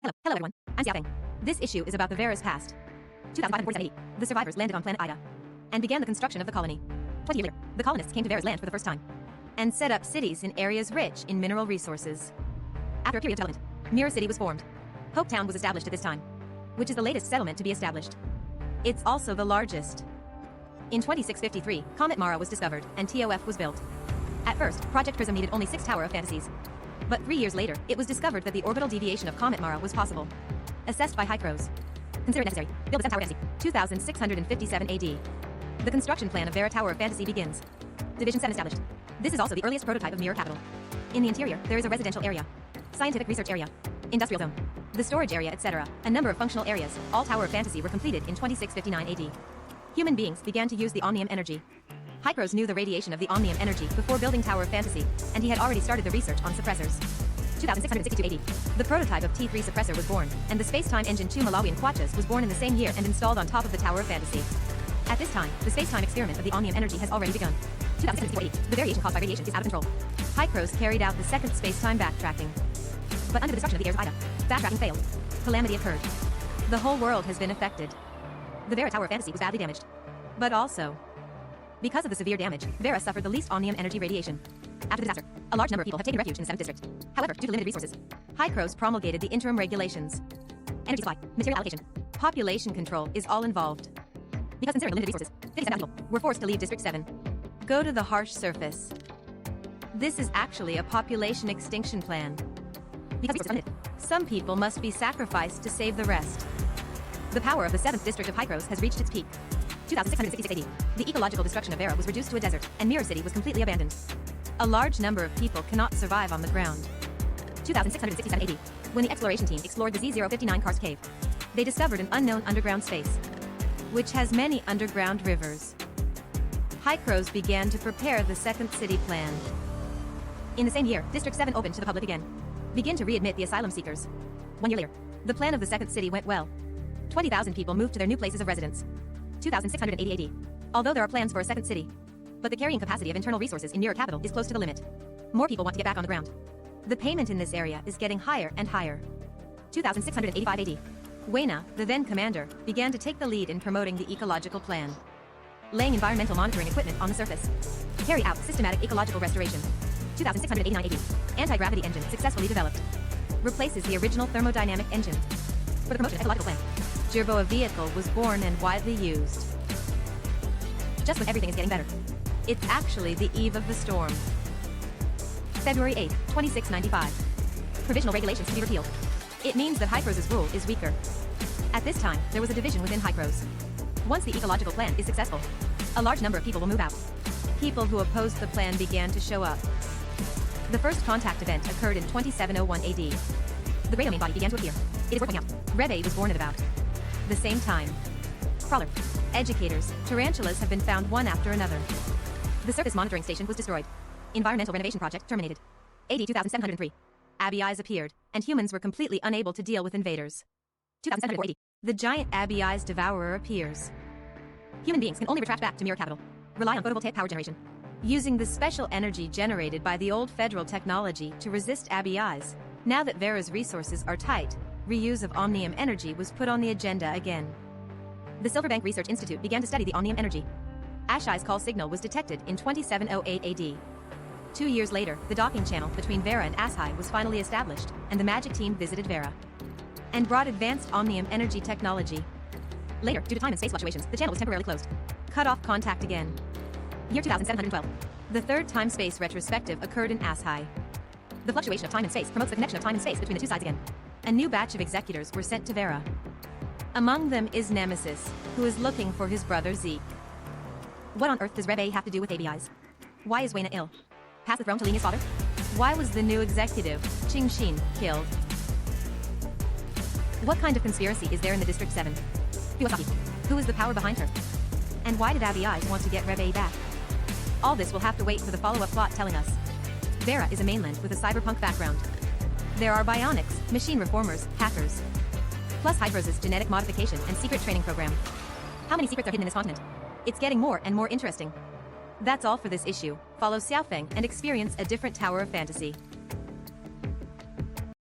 Hello everyone. I'm Xiaofeng. This issue is about the Vera's past. 2547 AD, the survivors landed on planet Ida and began the construction of the colony. 20 years later, the colonists came to Vera's land for the first time and set up cities in areas rich in mineral resources. After a period of development, Mirror City was formed. Hope Town was established at this time, which is the latest settlement to be established. It's also the largest. In 2653, Comet Mara was discovered and TOF was built. At first, Project Prism needed only 6 Tower of Fantasies. But 3 years later, it was discovered that the orbital deviation of Comet Mara was possible. Assessed by Hycros. Consider it necessary. Build a 7 Tower of Fantasy. 2657 AD. The construction plan of Vera Tower of Fantasy begins. Division 7 established. This is also the earliest prototype of Mirror Capital. In the interior, there is a residential area, scientific research area, industrial zone, the storage area, etc. A number of functional areas. All Tower of Fantasy were completed in 2659 AD. Human beings began to use the Omnium energy. Hycros knew the radiation of the Omnium energy before building Tower of Fantasy, and he had already started the research on suppressors. 2662 AD. The prototype of T3 suppressor was born, and the space-time engine 2 Malawian Quachas was born in the same year and installed on top of the Tower of Fantasy. At this time, the space-time experiment of the Omnium energy has already begun. 2664 AD. The variation caused by radiation is out of control. Hycros carried out the second space-time backtracking. But under the destruction of the heirs of Ida, backtracking failed. Calamity occurred. The whole world has been affected. The Vera Tower of Fantasy was badly damaged. But also, because of the severe damage, Vera suffered the least Omnium energy radiation. After the disaster, a large number of people have taken refuge in the 7th district. However, due to limited resources, Hycros promulgated the interim regulations. Energy supply, material allocation, population control is all involved. Because considering the limited resources, 57 people were forced to leave District 7. Go to the harsh surface. This is actually a population extinction plan. Because resources are limited, some people must be sacrificed to save the rest. The power of the 7th district of Hycros has reached its peak. 2666 AD. The ecological destruction of Vera was reduced to a desert, and Mirror City was completely abandoned. A large number of people cannot survive on the ground. 2667 AD. When the exploration team explored the Z059 Karst Cave, they discovered an unknown underground space, which has many underground rivers. Hycros began to prepare the second city plan. In the same year, District 7 opened to the public again. Begin to readmit the asylum seekers. 1 year later, the plan of the second city went well. 20,000 people moved to their new places of residence. 2680 AD. Although there are plans for a second city, but the carrying capacity of internal resources in Mirror Capital is close to the limit. More people want to get back on the ground. The payment in this area is getting higher and higher. 2685 AD. Wayna, the then commander, began to take the lead in promoting the ecological plan. Laying environmental monitoring equipment on the surface. Carry out systematic ecological restoration. 2689 AD. Anti-gravity engine successfully developed. Replaces the original thermodynamic engine. For the promotion of ecological plan, Jerboa vehicle was born and widely used. Just when everything is getting better, it's actually the eve of the storm. February 8, 2695. Provisional regulations to be repealed. It means that Hycros' rule is weaker. At this time, there was a division within Hycros. Once the ecological plan is successful, a large number of people will move out. People who opposed the plan began to show up. The first contact event occurred in 2701 AD. The Great Domain body began to appear. It is worth pointing out. Rebe was born at about the same time. Crawler, educators, tarantulas have been found one after another. The surface monitoring station was destroyed. Environmental renovation project terminated. AD 2703. Abies appeared, and humans were completely unable to deal with invaders. 2704 AD. The giant Abies devourer appears. Human beings can only retract back to Mirror Capital. Rely on photovoltaic power generation. Using the special energy generated by the old federal technology to resist Abies. Now that Vera's resources are tight, reuse of Omnium energy was put on the agenda again. The Silverbank Research Institute began to study the Omnium energy. Ashai's call signal was detected in 2708 AD. 2 years later, the docking channel between Vera and Ashai was finally established, and the Magic team visited Vera and brought advanced Omnium energy technology. Later, due to time and space fluctuations, the channel was temporarily closed. Cut off contact again. Year 2712. The third time-space retrospective occurred in Ashai. The fluctuation of time and space promotes the connection of time and space between the two sides again. A new batch of executors were sent to Vera. Among them is Nemesis, who is looking for his brother Zeke. What on earth does Rebe have to do with Abies? Why is Wayna ill? Pass the throne to Lenia's father? Why was the new executive, Qing Xin, killed? What kind of conspiracy is there in the District 7? Iwasaki, who is the power behind her? And why did Abies want to get Rebe back? All this will have to wait for the follow-up plot telling us. Vera is a mainland with a cyberpunk background. There are bionics, machine reformers, hackers, plus Hycros' genetic modification and secret training program. How many secrets are hidden in this continent? It's getting more and more interesting. That's all for this issue. Follow Xiaofeng and experience a different Tower of Fantasy.